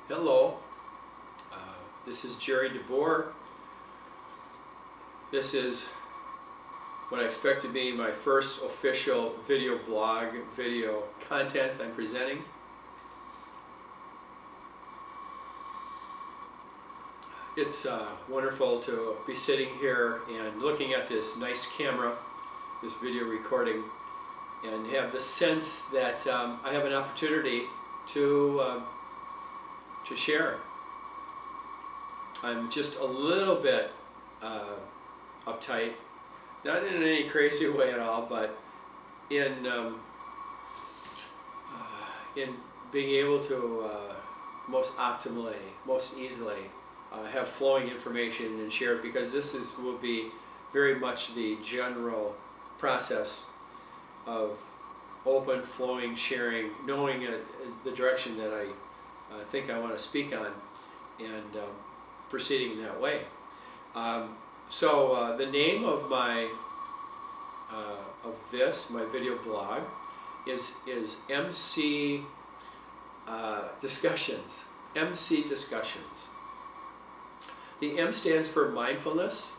Hello, this is Jerry DeBoer. This is what I expect to be my first official video blog, video content I'm presenting. It's wonderful to be sitting here and looking at this nice camera, this video recording, and have the sense that I have an opportunity to share. I'm just a little bit uptight, not in any crazy way at all, but in being able to most optimally, most easily have flowing information and share it, because this will be very much the general process of open, flowing, sharing, knowing the direction that I think I want to speak on, and proceeding in that way. So the name of my my video blog is MC Discussions. MC Discussions. The M stands for mindfulness,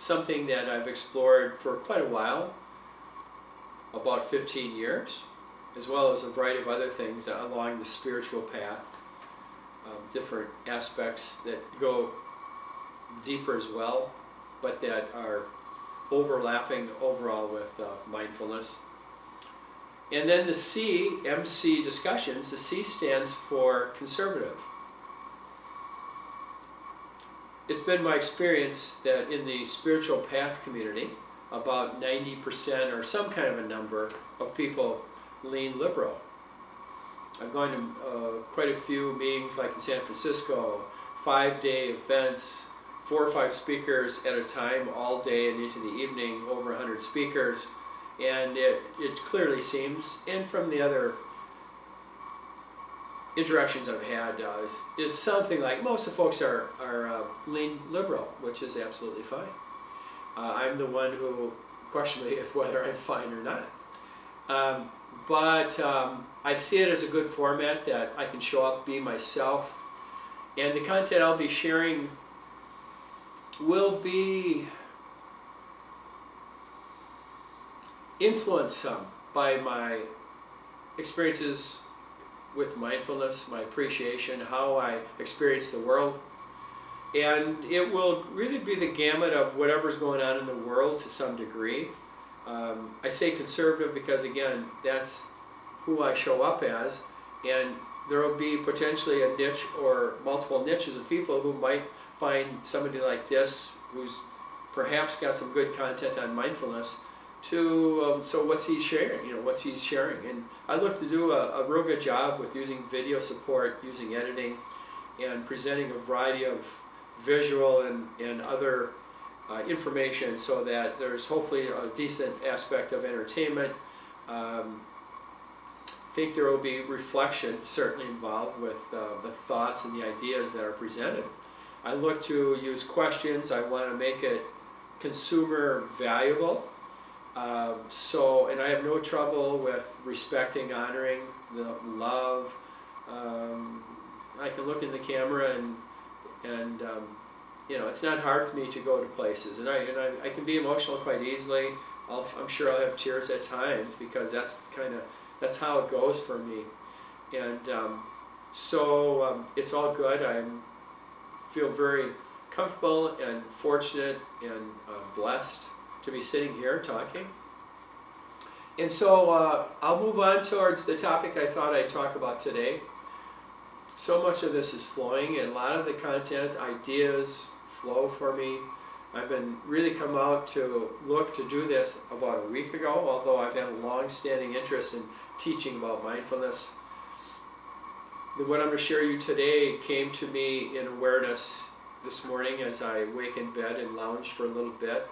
something that I've explored for quite a while, about 15 years, as well as a variety of other things along the spiritual path, different aspects that go deeper as well, but that are overlapping overall with mindfulness. And then the C, MC Discussions, the C stands for conservative. It's been my experience that in the spiritual path community, about 90% or some kind of a number of people lean liberal. I've gone to quite a few meetings, like in San Francisco, 5-day events, 4 or 5 speakers at a time, all day and into the evening, over 100 speakers, and it clearly seems, and from the other interactions I've had, is something like most of the folks are lean liberal, which is absolutely fine. I'm the one who questions whether I'm fine or not. But I see it as a good format that I can show up, be myself, and the content I'll be sharing will be influenced some by my experiences with mindfulness, my appreciation, how I experience the world. And it will really be the gamut of whatever's going on in the world to some degree. I say conservative because, again, that's who I show up as, and there will be potentially a niche or multiple niches of people who might find somebody like this who's perhaps got some good content on mindfulness to, so what's he sharing, what's he sharing. And I look to do a real good job with using video support, using editing, and presenting a variety of visual and other information, so that there's hopefully a decent aspect of entertainment. I think there will be reflection certainly involved with the thoughts and the ideas that are presented. I look to use questions. I want to make it consumer valuable. And I have no trouble with respecting, honoring, the love. I can look in the camera and it's not hard for me to go to places, and I can be emotional quite easily. I'm sure I'll have tears at times, because that's how it goes for me. And so it's all good. I feel very comfortable and fortunate and blessed to be sitting here talking. And so I'll move on towards the topic I thought I'd talk about today. So much of this is flowing, and a lot of the content, ideas flow for me. I've been really come out to look to do this about a week ago, although I've had a long-standing interest in teaching about mindfulness. What I'm going to share you today came to me in awareness this morning as I wake in bed and lounge for a little bit.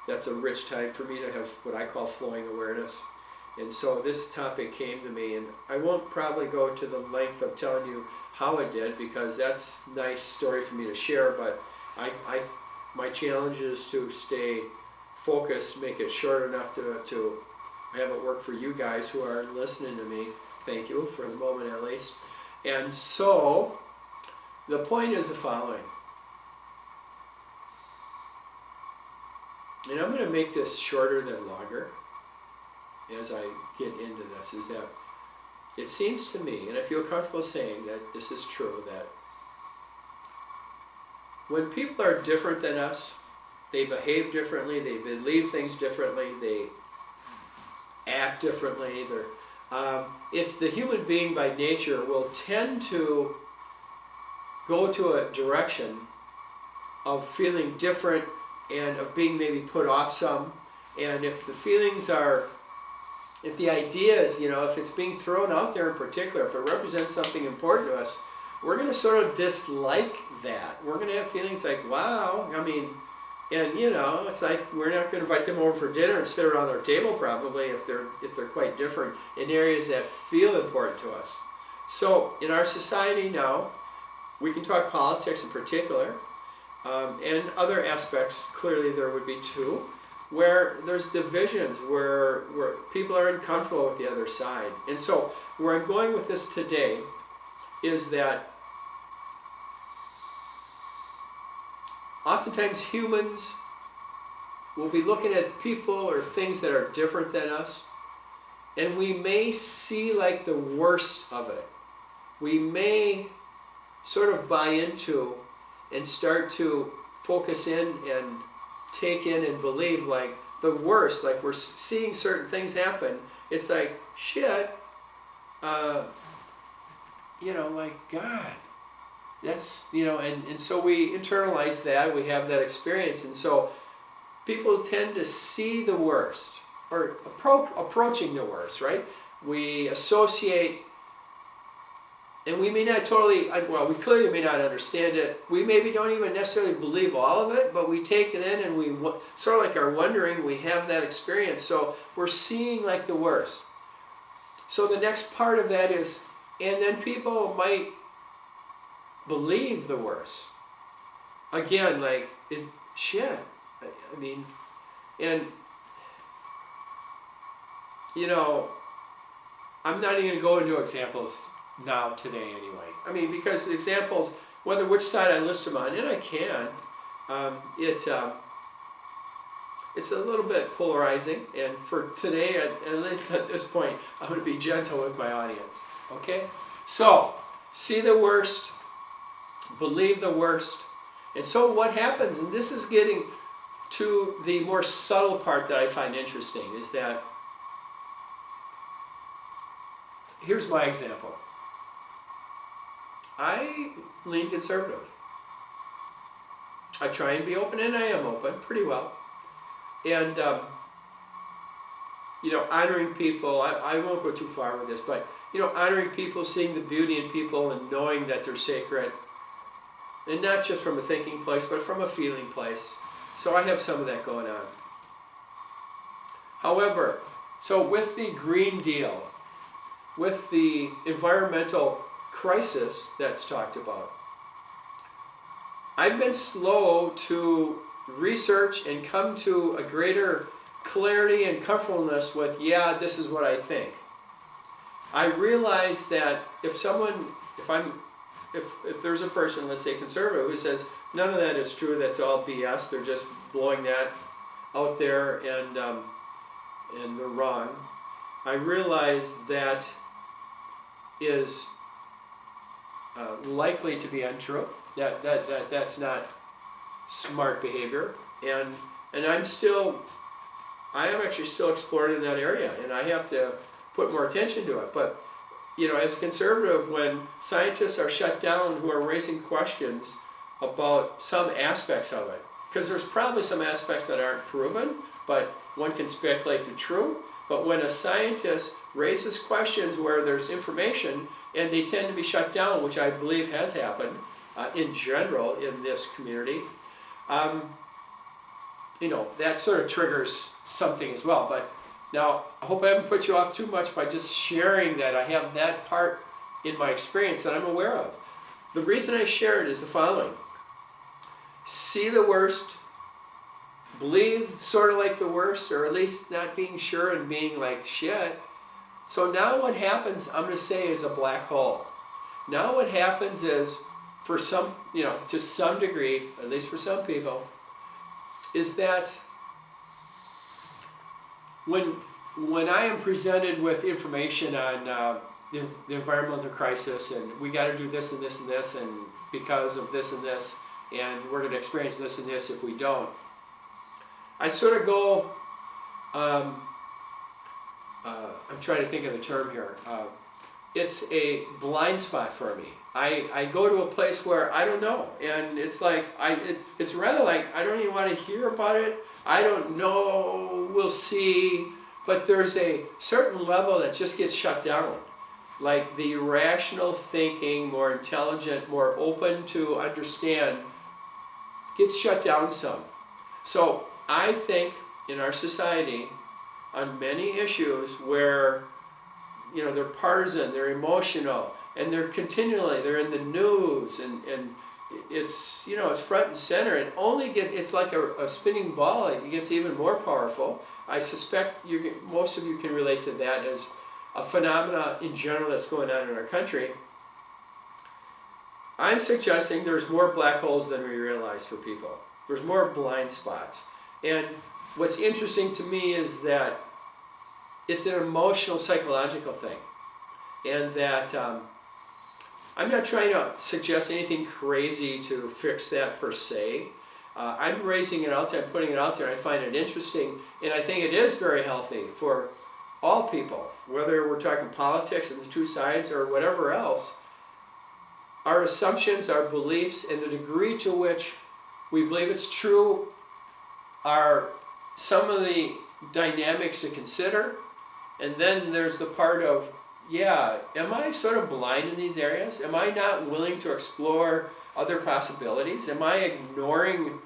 That's a rich time for me to have what I call flowing awareness. And so this topic came to me, and I won't probably go to the length of telling you how it did, because that's a nice story for me to share, but my challenge is to stay focused, make it short enough to have it work for you guys who are listening to me. Thank you for the moment at least. And so, the point is the following. And I'm going to make this shorter than longer as I get into this, is that it seems to me, and I feel comfortable saying that this is true, that when people are different than us, they behave differently, they believe things differently, they act differently. It's the human being by nature will tend to go to a direction of feeling different and of being maybe put off some. And if the feelings are, if the ideas, if it's being thrown out there in particular, if it represents something important to us, we're going to sort of dislike that. We're going to have feelings like, wow, and it's like we're not going to invite them over for dinner and sit around our table probably if they're quite different in areas that feel important to us. So in our society now, we can talk politics in particular, and other aspects, clearly there would be too, where there's divisions, where people are uncomfortable with the other side. And so where I'm going with this today is that oftentimes humans will be looking at people or things that are different than us, and we may see like the worst of it. We may sort of buy into and start to focus in and take in and believe like the worst, like we're seeing certain things happen. It's like, shit, like God. That's, and so we internalize that, we have that experience, and so people tend to see the worst, or approaching the worst, right? We associate, and we may not totally, we clearly may not understand it, we maybe don't even necessarily believe all of it, but we take it in and we sort of like are wondering, we have that experience, so we're seeing like the worst. So the next part of that is, and then people might believe the worst. Again, like, shit. And, I'm not even going to go into examples now today anyway. Because the examples, whether which side I list them on, and I can, it's a little bit polarizing, and for today, at least at this point, I'm going to be gentle with my audience, okay? So, see the worst, believe the worst. And so what happens, and this is getting to the more subtle part that I find interesting, is that, here's my example. I lean conservative. I try and be open, and I am open pretty well. And, honoring people, I won't go too far with this, but, honoring people, seeing the beauty in people and knowing that they're sacred. And not just from a thinking place, but from a feeling place. So I have some of that going on. However, so with the Green Deal, with the environmental crisis that's talked about, I've been slow to research and come to a greater clarity and comfortableness with, this is what I think. I realize that if there's a person, let's say conservative, who says none of that is true, that's all BS, they're just blowing that out there and they're wrong, I realize that is likely to be untrue. That's not smart behavior, and I am actually still exploring in that area, and I have to put more attention to it. But as a conservative, when scientists are shut down who are raising questions about some aspects of it, because there's probably some aspects that aren't proven, but one can speculate they're true. But when a scientist raises questions where there's information, and they tend to be shut down, which I believe has happened in general in this community, that sort of triggers something as well. But now, I hope I haven't put you off too much by just sharing that I have that part in my experience that I'm aware of. The reason I share it is the following. See the worst, believe sort of like the worst, or at least not being sure and being like shit. So now what happens, I'm going to say, is a black hole. Now what happens is, for some, to some degree, at least for some people, is that when I am presented with information on the environmental crisis, and we got to do this and this and this, and because of this and this, and we're going to experience this and this if we don't, I sort of go, I'm trying to think of the term here. It's a blind spot for me. I go to a place where I don't know, and it's like it's rather like I don't even want to hear about it. I don't know. We'll see. But there's a certain level that just gets shut down. Like the rational thinking, more intelligent, more open to understand, gets shut down some. So I think in our society, on many issues where they're partisan, they're emotional, and they're in the news, and it's it's front and center, and it's like a spinning ball. It gets even more powerful. I suspect most of you can relate to that as a phenomena in general that's going on in our country. I'm suggesting there's more black holes than we realize for people. There's more blind spots. And what's interesting to me is that it's an emotional, psychological thing. And that I'm not trying to suggest anything crazy to fix that per se. I'm raising it out there, I'm putting it out there, I find it interesting, and I think it is very healthy for all people, whether we're talking politics and the two sides or whatever else. Our assumptions, our beliefs, and the degree to which we believe it's true are some of the dynamics to consider. And then there's the part of, am I sort of blind in these areas? Am I not willing to explore other possibilities? Am I ignoring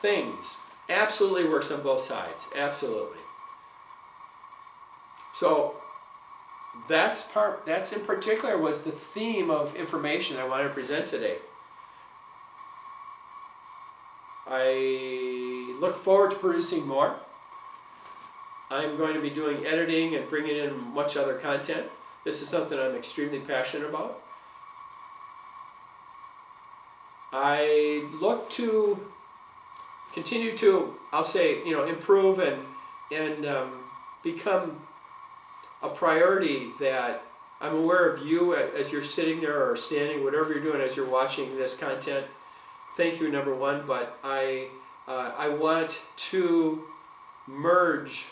things? Absolutely works on both sides, absolutely. So that's in particular was the theme of information I want to present today. I look forward to producing more. I'm going to be doing editing and bringing in much other content. This is something I'm extremely passionate about. I look to continue to, I'll say, improve and become a priority that I'm aware of you as you're sitting there or standing, whatever you're doing as you're watching this content. Thank you, number one, but I want to merge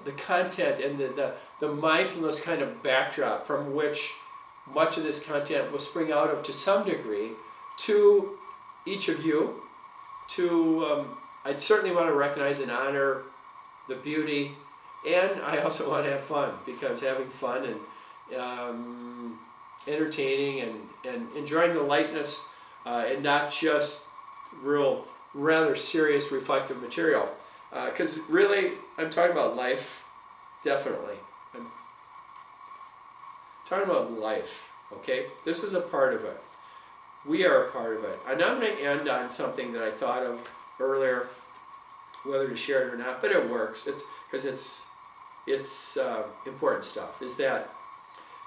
the content and the mindfulness kind of backdrop from which much of this content will spring out of to some degree to each of you. I'd certainly want to recognize and honor the beauty, and I also want to have fun, because having fun and entertaining and enjoying the lightness and not just rather serious reflective material. Because really, I'm talking about life, definitely. I'm talking about life, okay? This is a part of it. We are a part of it. And I'm going to end on something that I thought of earlier, whether to share it or not, but it works. Because it's important stuff. Is that,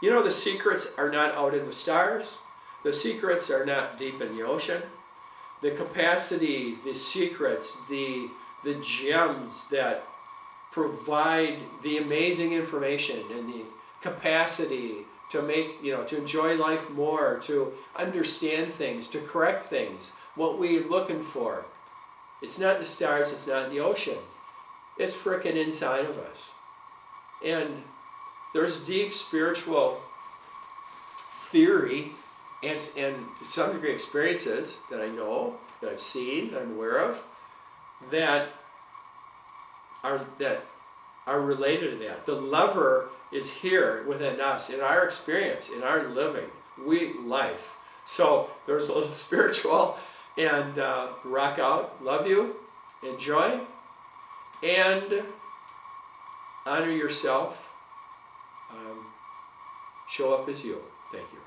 the secrets are not out in the stars. The secrets are not deep in the ocean. The capacity, the secrets, the gems that provide the amazing information and the capacity to make, to enjoy life more, to understand things, to correct things, what we're looking for. It's not the stars, it's not in the ocean. It's frickin' inside of us. And there's deep spiritual theory and to some degree experiences that I know, that I've seen, that I'm aware of, that are related to that. The lever is here within us, in our experience, in our living, life. So there's a little spiritual, and rock out, love you, enjoy, and honor yourself. Show up as you. Thank you.